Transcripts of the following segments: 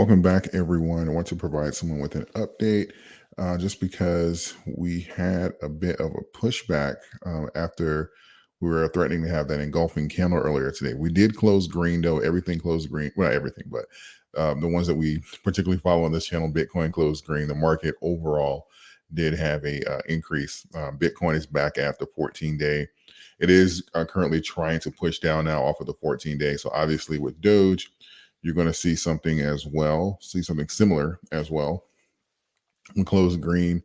Welcome back, everyone. I want to provide someone with an update just because we had a bit of a pushback after we were threatening to have that engulfing candle earlier today. We did close green, though. Everything closed green. Well, not everything, but the ones that we particularly follow on this channel, Bitcoin closed green. The market overall did have a increase. Bitcoin is back at the 14-day. It is currently trying to push down now off of the 14-day. So obviously with Doge, you're going to see something as well, see something similar as well. We closed green,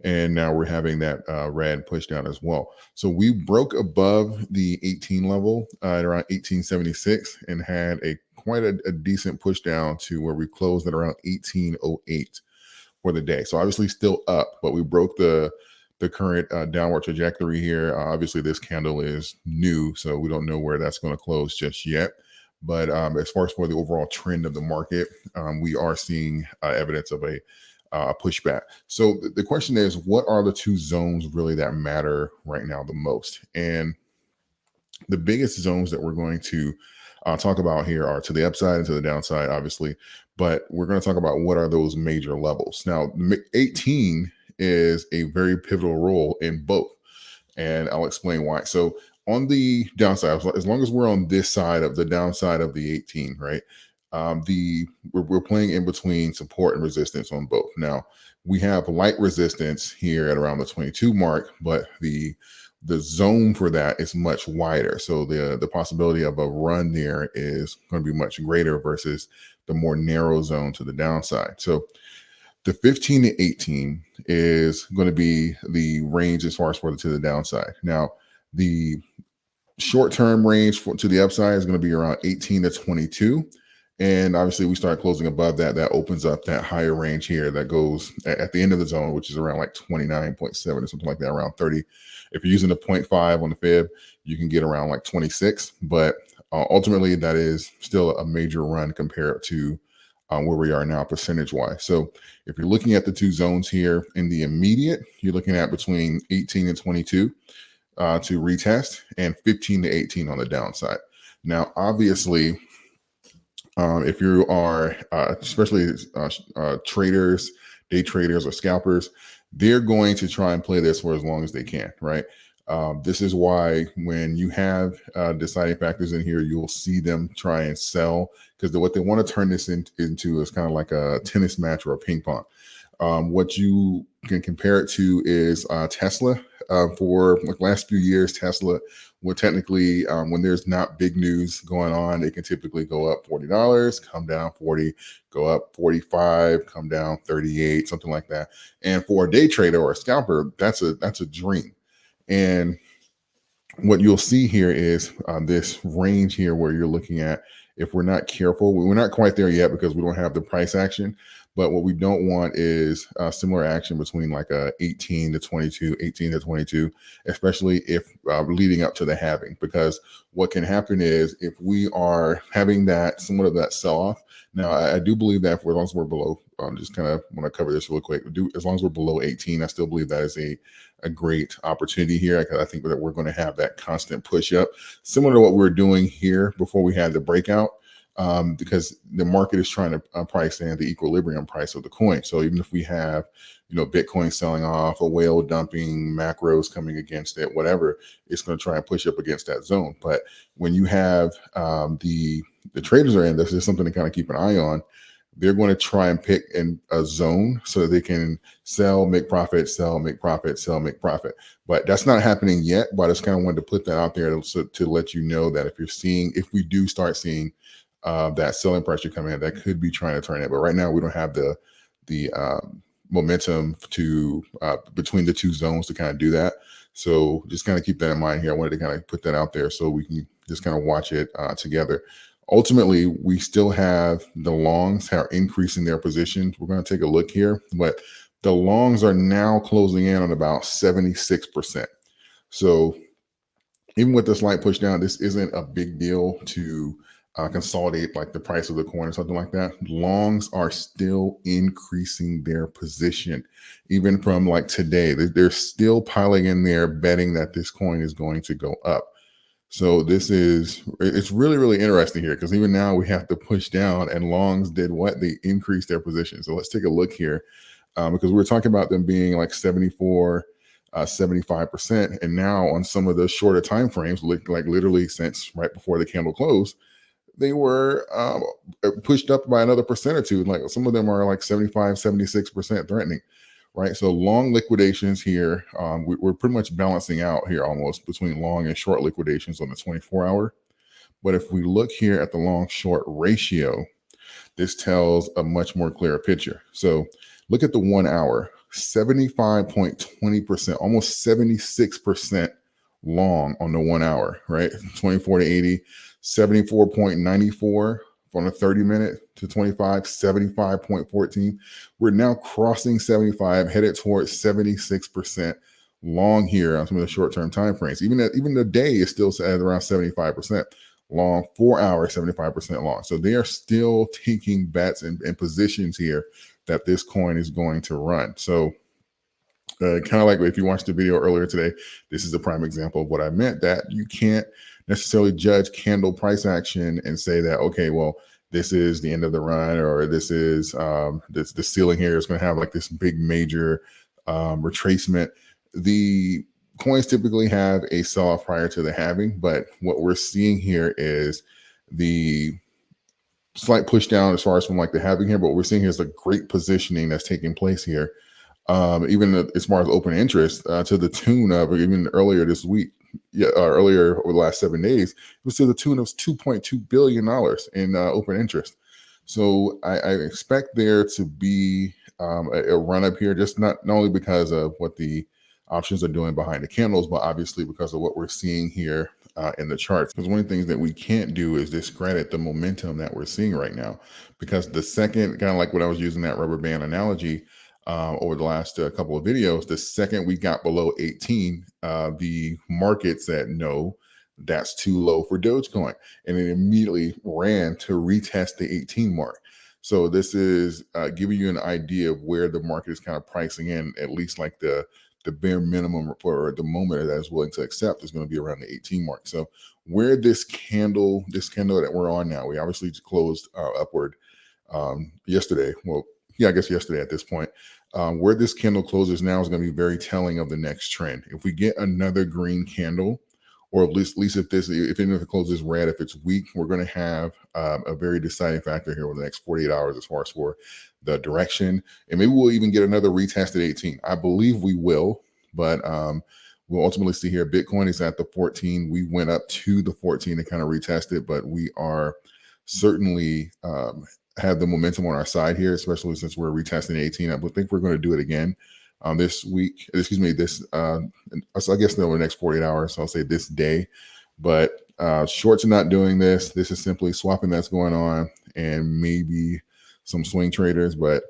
and now we're having that red push down as well. So we broke above the 18 level at around 1876 and had a quite a decent push down to where we closed at around 1808 for the day. So obviously still up, but we broke the current downward trajectory here. Obviously, this candle is new, so we don't know where that's going to close just yet. But as far as for the overall trend of the market, we are seeing evidence of a pushback. So the question is, what are the two zones really that matter right now the most? And the biggest zones that we're going to talk about here are to the upside and to the downside, obviously. But we're going to talk about what are those major levels. Now, 18 is a very pivotal role in both. And I'll explain why. So on the downside, as long as we're on this side of the downside of the 18, right? We're playing in between support and resistance on both. Now we have light resistance here at around the 22 mark, but the zone for that is much wider. So the possibility of a run there is going to be much greater versus the more narrow zone to the downside. So the 15 to 18 is going to be the range as far as to the downside. Now, the short-term range to the upside is going to be around 18 to 22. And obviously, we start closing above that. That opens up that higher range here that goes at the end of the zone, which is around like 29.7 or something like that, around 30. If you're using the 0.5 on the fib, you can get around like 26. But ultimately, that is still a major run compared to where we are now percentage-wise. So if you're looking at the two zones here in the immediate, you're looking at between 18 and 22 to retest and 15 to 18 on the downside. Now, obviously, if you are especially traders, day traders or scalpers, they're going to try and play this for as long as they can, right? This is why when you have deciding factors in here, you'll see them try and sell because what they want to turn this into is kind of like a tennis match or a ping pong. What you can compare it to is Tesla. For like last few years, Tesla would technically, when there's not big news going on, it can typically go up $40, come down 40, go up 45, come down 38, something like that. And for a day trader or a scalper, that's a dream. And what you'll see here is this range here where you're looking at, if we're not careful, we're not quite there yet because we don't have the price action. But what we don't want is similar action between like a 18 to 22, especially if leading up to the halving, because what can happen is if we are having that somewhat of that sell off. Now, I do believe that as long as we're below, just kind of want to cover this real quick. As long as we're below 18, I still believe that is a great opportunity here. I think that we're going to have that constant push up, similar to what we were doing here before we had the breakout. Because the market is trying to price in the equilibrium price of the coin. So even if we have, Bitcoin selling off, a whale dumping, macros coming against it, whatever, it's going to try and push up against that zone. But when you have the traders are in, this is something to kind of keep an eye on. They're going to try and pick in a zone so that they can sell, make profit, sell, make profit, sell, make profit. But that's not happening yet. But I just kind of wanted to put that out there to let you know that if we do start seeing that selling pressure coming in, that could be trying to turn it. But right now we don't have the momentum to between the two zones to kind of do that. So just kind of keep that in mind here. I wanted to kind of put that out there so we can just kind of watch it together. Ultimately, we still have the longs are increasing their positions. We're going to take a look here, but the longs are now closing in on about 76%. So even with the slight push down, this isn't a big deal to consolidate like the price of the coin or something like that. Longs are still increasing their position, even from like today. They're still piling in there, betting that this coin is going to go up. So it's really, really interesting here because even now we have to push down, and longs did what? They increased their position. So let's take a look here, because we were talking about them being like 74, 75%. And now on some of the shorter time frames, like literally since right before the candle closed, they were pushed up by another percent or two. Like some of them are like 75, 76% threatening, right? So long liquidations here, we're pretty much balancing out here almost between long and short liquidations on the 24-hour. But if we look here at the long short ratio, this tells a much more clear picture. So look at the 1 hour, 75.20%, almost 76% long on the 1 hour, right? 24 to 80, 74.94 on a 30-minute to 25, 75.14. We're now crossing 75, headed towards 76% long here on some of the short-term time frames. Even the day is still at around 75% long, 4 hours, 75% long. So they are still taking bets and positions here that this coin is going to run. So kind of like if you watched the video earlier today, this is a prime example of what I meant, that you can't necessarily judge candle price action and say that, okay, well, this is the end of the run, or this is the ceiling here is going to have like this big major retracement. The coins typically have a sell-off prior to the halving, but what we're seeing here is the slight push down as far as from like the halving here. But what we're seeing here is a great positioning that's taking place here, even as far as open interest, to the tune of, or even earlier this week, earlier over the last 7 days, it was to the tune of $2.2 billion in open interest. So I expect there to be a run up here, just not only because of what the options are doing behind the candles, but obviously because of what we're seeing here in the charts. Because one of the things that we can't do is discredit the momentum that we're seeing right now. Because the second, kind of like what I was using that rubber band analogy over the last couple of videos, the second we got below 18, the market said, no, that's too low for Dogecoin. And it immediately ran to retest the 18 mark. So this is giving you an idea of where the market is kind of pricing in, at least like the bare minimum for the moment that is willing to accept is going to be around the 18 mark. So where this candle that we're on now, we obviously closed upward yesterday. Well, yeah, I guess yesterday at this point. Where this candle closes now is going to be very telling of the next trend. If we get another green candle, or at least if it closes red, if it's weak, we're going to have a very deciding factor here over the next 48 hours as far as for the direction. And maybe we'll even get another retest at 18. I believe we will, but we'll ultimately see here. Bitcoin is at the 14. We went up to the 14 to kind of retest it, but we are certainly have the momentum on our side here, especially since we're retesting 18. I think we're going to do it again this week. Excuse me, so I guess over the next 48 hours. So I'll say this day. But shorts are not doing this. This is simply swapping that's going on, and maybe some swing traders, but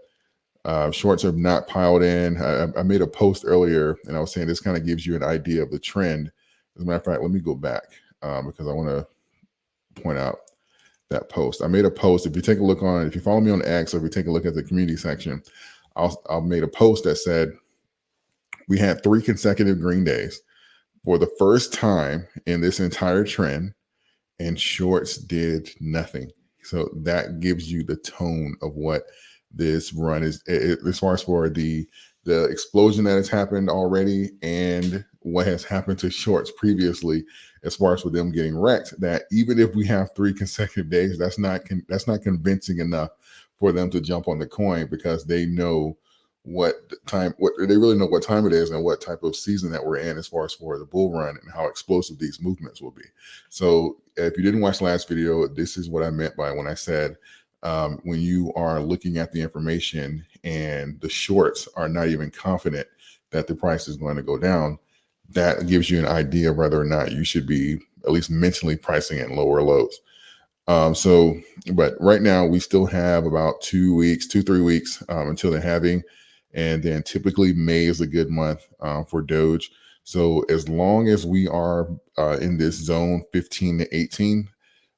shorts have not piled in. I made a post earlier, and I was saying this kind of gives you an idea of the trend. As a matter of fact, let me go back because I want to point out that post. I made a post. If you follow me on X, or if you take a look at the community section, I made a post that said we had 3 consecutive green days for the first time in this entire trend, and shorts did nothing. So that gives you the tone of what this run is, as far as for the explosion that has happened already, and what has happened to shorts previously, as far as for them getting wrecked. That even if we have 3 consecutive days, that's not convincing enough for them to jump on the coin, because they know what they really know what time it is and what type of season that we're in, as far as for the bull run and how explosive these movements will be. So if you didn't watch the last video, this is what I meant by when I said, when you are looking at the information and the shorts are not even confident that the price is going to go down, that gives you an idea of whether or not you should be at least mentally pricing in lower lows. But right now we still have about 3 weeks until the halving. And then typically May is a good month for Doge. So as long as we are in this zone 15 to 18,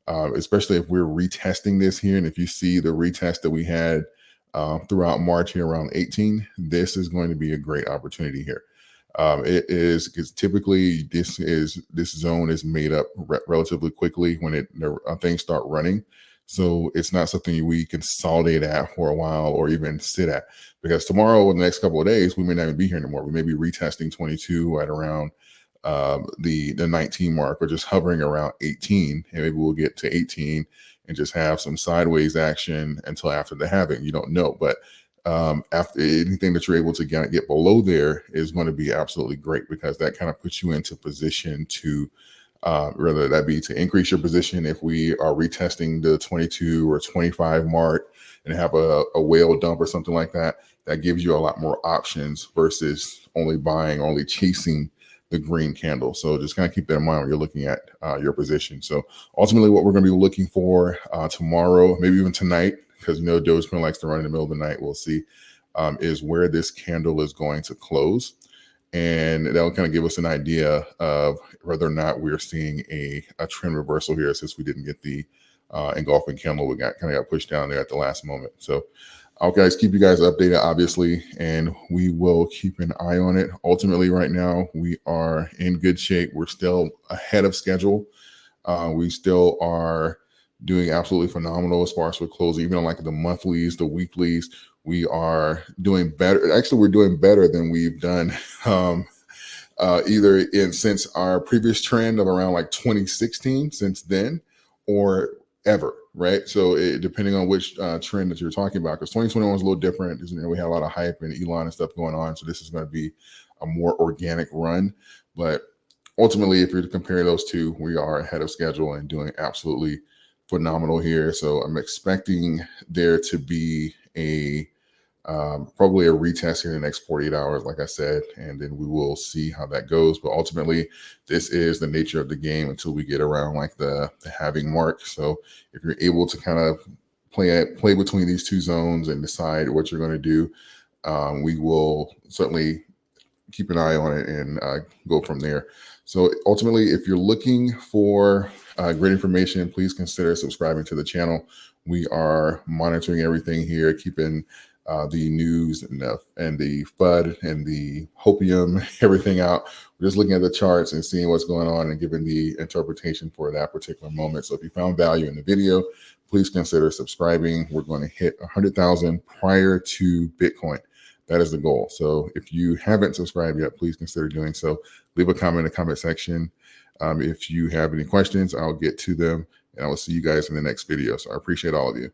especially if we're retesting this here, and if you see the retest that we had throughout March here around 18, this is going to be a great opportunity here. It is because typically this zone is made up relatively quickly when things start running. So it's not something we consolidate at for a while or even sit at, because tomorrow or the next couple of days we may not even be here anymore. We may be retesting 22 at around the 19 mark, or just hovering around 18, and maybe we'll get to 18 and just have some sideways action until after the halving. You don't know, but after anything that you're able to get below there is going to be absolutely great, because that kind of puts you into position to whether that be to increase your position if we are retesting the 22 or 25 mark and have a whale dump or something like that. That gives you a lot more options versus only chasing the green candle. So just kind of keep that in mind when you're looking at your position. So ultimately what we're going to be looking for tomorrow, maybe even tonight, because Dogecoin likes to run in the middle of the night, we'll see, is where this candle is going to close. And that'll kind of give us an idea of whether or not we're seeing a trend reversal here, since we didn't get the engulfing candle. We got pushed down there at the last moment. So I'll keep you guys updated, obviously, and we will keep an eye on it. Ultimately, right now, we are in good shape. We're still ahead of schedule. We still are doing absolutely phenomenal as far as we're closing, even on like the monthlies, the weeklies. We are doing better. Actually, we're doing better than we've done either since our previous trend of around like 2016, since then, or ever, right? So depending on which trend that you're talking about, because 2021 was a little different. We had a lot of hype and Elon and stuff going on. So this is going to be a more organic run. But ultimately, if you're to compare those two, we are ahead of schedule and doing absolutely phenomenal here. So I'm expecting there to be probably a retest here in the next 48 hours, like I said, and then we will see how that goes. But ultimately, this is the nature of the game until we get around like the halving mark. So if you're able to kind of play between these two zones and decide what you're going to do, we will certainly keep an eye on it and go from there. So ultimately, if you're looking for great information, please consider subscribing to the channel. We are monitoring everything here, keeping the news and the FUD and the hopium, everything out. We're just looking at the charts and seeing what's going on and giving the interpretation for that particular moment. So if you found value in the video, please consider subscribing. We're going to hit 100,000 prior to Bitcoin. That is the goal. So if you haven't subscribed yet, please consider doing so. Leave a comment in the comment section. If you have any questions, I'll get to them, and I will see you guys in the next video. So I appreciate all of you.